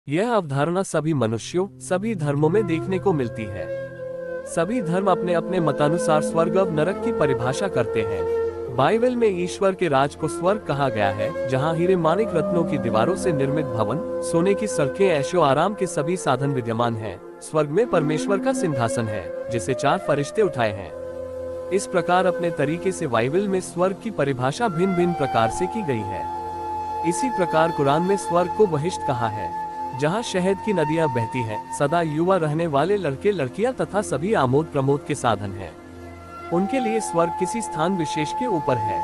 यह अवधारणा सभी मनुष्यों, सभी धर्मों में देखने को मिलती है। सभी धर्म अपने अपने मतानुसार स्वर्ग और नरक की परिभाषा करते हैं। बाइबल में ईश्वर के राज को स्वर्ग कहा गया है, जहां हीरे माणिक रत्नों की दीवारों से निर्मित भवन, सोने की सड़कें, ऐशो आराम के सभी साधन विद्यमान हैं। स्वर्ग में परमेश्वर का सिंहासन है, जिसे 4 फरिश्ते उठाए हैं। इस प्रकार अपने तरीके से बाइबल में स्वर्ग की परिभाषा भिन्न भिन्न प्रकार से की गई है। इसी प्रकार कुरान में स्वर्ग को बहिश्त कहा है, जहां शहद की नदियां बहती हैं, सदा युवा रहने वाले लड़के लड़कियां तथा सभी आमोद प्रमोद के साधन हैं। उनके लिए स्वर्ग किसी स्थान विशेष के ऊपर है।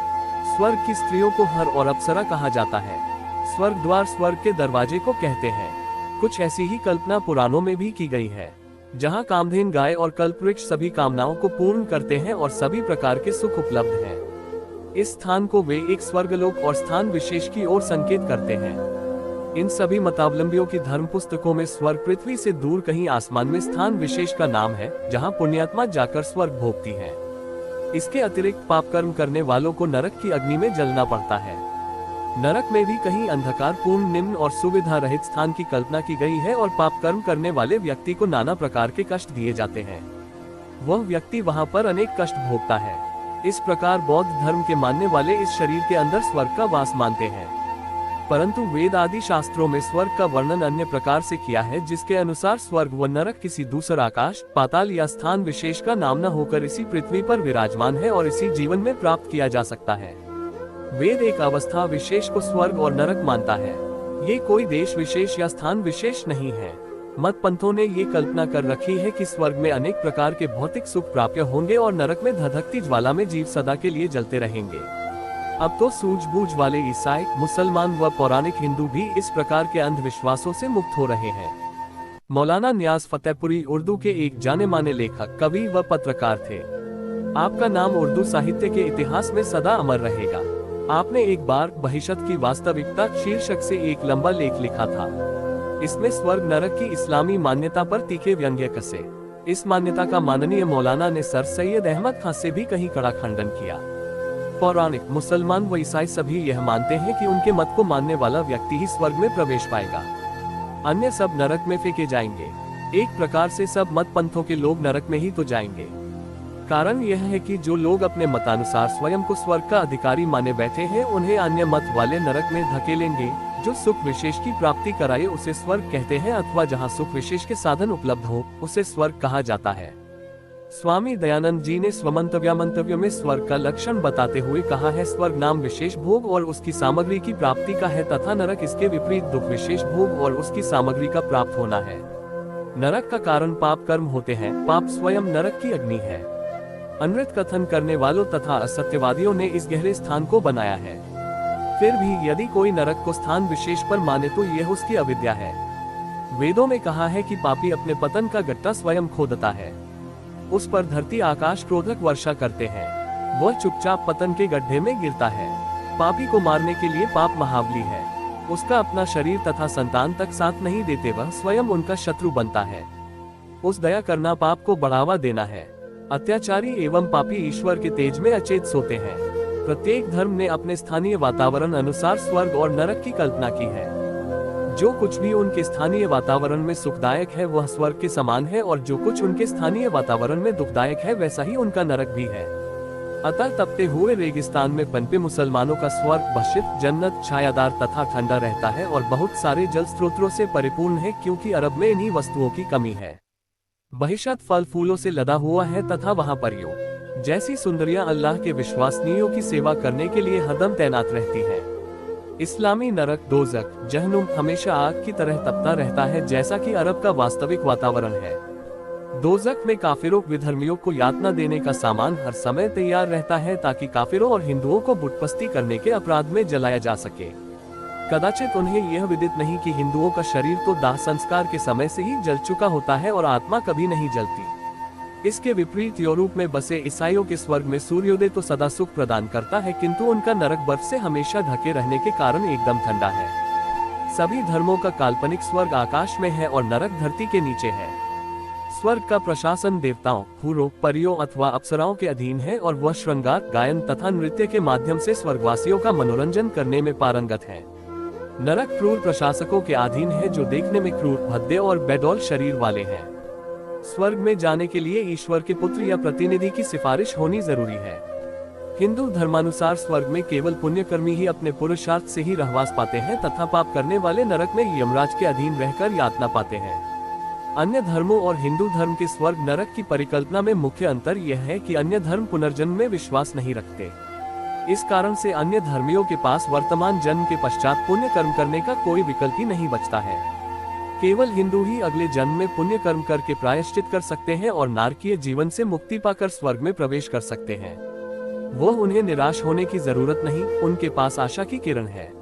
स्वर्ग की स्त्रियों को हर और अप्सरा कहा जाता है। स्वर्ग द्वार स्वर्ग के दरवाजे को कहते हैं। कुछ ऐसी ही कल्पना पुराणों में भी की गई है, जहां कामधेन गाय और कल्पवृक्ष सभी कामनाओं को पूर्ण करते हैं और सभी प्रकार के सुख उपलब्ध हैं। इस स्थान को वे एक स्वर्गलोक और स्थान विशेष की ओर संकेत करते हैं। इन सभी मतावलंबियों की धर्म पुस्तकों में स्वर्ग पृथ्वी से दूर कहीं आसमान में स्थान विशेष का नाम है, जहां पुण्यात्मा जाकर स्वर्ग भोगती है। इसके अतिरिक्त पाप कर्म करने वालों को नरक की अग्नि में जलना पड़ता है। नरक में भी कहीं अंधकार पूर्ण, निम्न और सुविधा रहित स्थान की कल्पना की गई है और पाप कर्म करने वाले व्यक्ति को नाना प्रकार के कष्ट दिए जाते हैं। वह व्यक्ति वहां पर अनेक कष्ट भोगता है। इस प्रकार बौद्ध धर्म के मानने वाले इस शरीर के अंदर स्वर्ग का वास मानते हैं, परंतु वेद आदि शास्त्रों में स्वर्ग का वर्णन अन्य प्रकार से किया है, जिसके अनुसार स्वर्ग व नरक किसी दूसरा आकाश, पाताल या स्थान विशेष का नाम न होकर इसी पृथ्वी पर विराजमान है और इसी जीवन में प्राप्त किया जा सकता है। वेद एक अवस्था विशेष को स्वर्ग और नरक मानता है। ये कोई देश विशेष या स्थान विशेष नहीं है। मत पंथों ने ये कल्पना कर रखी है कि स्वर्ग में अनेक प्रकार के भौतिक सुख प्राप्य होंगे और नरक में धधकती ज्वाला में जीव सदा के लिए जलते रहेंगे। अब तो सूझबूझ वाले ईसाई, मुसलमान व पौराणिक हिंदू भी इस प्रकार के अंधविश्वासों से मुक्त हो रहे हैं। मौलाना नियाज फतेहपुरी उर्दू के एक जाने माने लेखक, कवि व पत्रकार थे। आपका नाम उर्दू साहित्य के इतिहास में सदा अमर रहेगा। आपने एक बार बहिश्त की वास्तविकता शीर्षक से एक लंबा लेख लिखा था। इसमें स्वर्ग नरक की इस्लामी मान्यता पर तीखे व्यंग्य कसे। इस मान्यता का माननीय मौलाना ने सर सैयद अहमद खान से भी कहीं कड़ा खंडन किया। पौराणिक, मुसलमान व ईसाई सभी यह मानते हैं कि उनके मत को मानने वाला व्यक्ति ही स्वर्ग में प्रवेश पाएगा, अन्य सब नरक में फेंके जाएंगे। एक प्रकार से सब मत पंथों के लोग नरक में ही तो जाएंगे। कारण यह है कि जो लोग अपने मतानुसार स्वयं को स्वर्ग का अधिकारी माने बैठे हैं, उन्हें अन्य मत वाले नरक में धकेलेंगे। जो सुख विशेष की प्राप्ति कराए उसे स्वर्ग कहते हैं, अथवा जहाँ सुख विशेष के साधन उपलब्ध हो उसे स्वर्ग कहा जाता है। स्वामी दयानंद जी ने स्वमंतव्य में स्वर्ग का लक्षण बताते हुए कहा है, स्वर्ग नाम विशेष भोग और उसकी सामग्री की प्राप्ति का है, तथा नरक इसके विपरीत दुख विशेष भोग और उसकी सामग्री का प्राप्त होना है। नरक का कारण पाप कर्म होते हैं। पाप स्वयं नरक की अग्नि है। अनृत कथन करने वालों तथा असत्यवादियों ने इस गहरे स्थान को बनाया है। फिर भी यदि कोई नरक को स्थान विशेष पर माने तो यह उसकी अविद्या है। वेदों में कहा है कि पापी अपने पतन का गट्टा स्वयं खोदता है। उस पर धरती आकाश क्रोधक वर्षा करते हैं। वह चुपचाप पतन के गड्ढे में गिरता है। पापी को मारने के लिए पाप महाबली है। उसका अपना शरीर तथा संतान तक साथ नहीं देते, वह स्वयं उनका शत्रु बनता है। उस दया करना पाप को बढ़ावा देना है। अत्याचारी एवं पापी ईश्वर के तेज में अचेत सोते हैं। प्रत्येक धर्म ने अपने स्थानीय वातावरण अनुसार स्वर्ग और नरक की कल्पना की है। जो कुछ भी उनके स्थानीय वातावरण में सुखदायक है वह स्वर्ग के समान है, और जो कुछ उनके स्थानीय वातावरण में दुखदायक है वैसा ही उनका नरक भी है। अतः तपते हुए रेगिस्तान में पनपे मुसलमानों का स्वर्ग बशित, जन्नत, छायादार तथा ठंडा रहता है और बहुत सारे जल स्रोतों से परिपूर्ण है, क्योंकि अरब में इन्हीं वस्तुओं की कमी है। बहिश्त फल फूलों से लदा हुआ है तथा वहाँ परियों जैसी सुंदरियां अल्लाह के विश्वासनियों की सेवा करने के लिए हरदम तैनात रहती हैं। इस्लामी नरक, दोज़ख, जहन्नुम हमेशा आग की तरह तपता रहता है, जैसा कि अरब का वास्तविक वातावरण है। दोज़ख में काफिरों विधर्मियों को यातना देने का सामान हर समय तैयार रहता है, ताकि काफिरों और हिंदुओं को बुतपस्ती करने के अपराध में जलाया जा सके। कदाचित उन्हें यह विदित नहीं कि हिंदुओं का शरीर तो दाह संस्कार के समय से ही जल चुका होता है और आत्मा कभी नहीं जलती। इसके विपरीत यूरोप में बसे ईसाइयों के स्वर्ग में सूर्योदय तो सदा सुख प्रदान करता है, किंतु उनका नरक बर्फ से हमेशा ढके रहने के कारण एकदम ठंडा है। सभी धर्मों का काल्पनिक स्वर्ग आकाश में है और नरक धरती के नीचे है। स्वर्ग का प्रशासन देवताओं, हूरों, परियों अथवा अप्सराओं के अधीन है और वह श्रृंगार, गायन तथा नृत्य के माध्यम से स्वर्गवासियों का मनोरंजन करने में पारंगत है। नरक क्रूर प्रशासकों के अधीन है जो देखने में क्रूर, भद्दे और बेडौल शरीर वाले हैं। स्वर्ग में जाने के लिए ईश्वर के पुत्र या प्रतिनिधि की सिफारिश होनी जरूरी है। हिंदू धर्मानुसार स्वर्ग में केवल पुण्यकर्मी ही अपने पुरुषार्थ से ही रहवास पाते हैं तथा पाप करने वाले नरक में यमराज के अधीन रहकर यातना पाते हैं। अन्य धर्मों और हिंदू धर्म के स्वर्ग नरक की परिकल्पना में मुख्य अंतर यह है कि अन्य धर्म पुनर्जन्म में विश्वास नहीं रखते। इस कारण से अन्य धर्मियों के पास वर्तमान जन्म के पश्चात पुण्य कर्म करने का कोई विकल्प ही नहीं बचता है। केवल हिंदू ही अगले जन्म में पुण्य कर्म करके प्रायश्चित कर सकते हैं और नारकीय जीवन से मुक्ति पाकर स्वर्ग में प्रवेश कर सकते हैं। वो उन्हें निराश होने की जरूरत नहीं, उनके पास आशा की किरण है।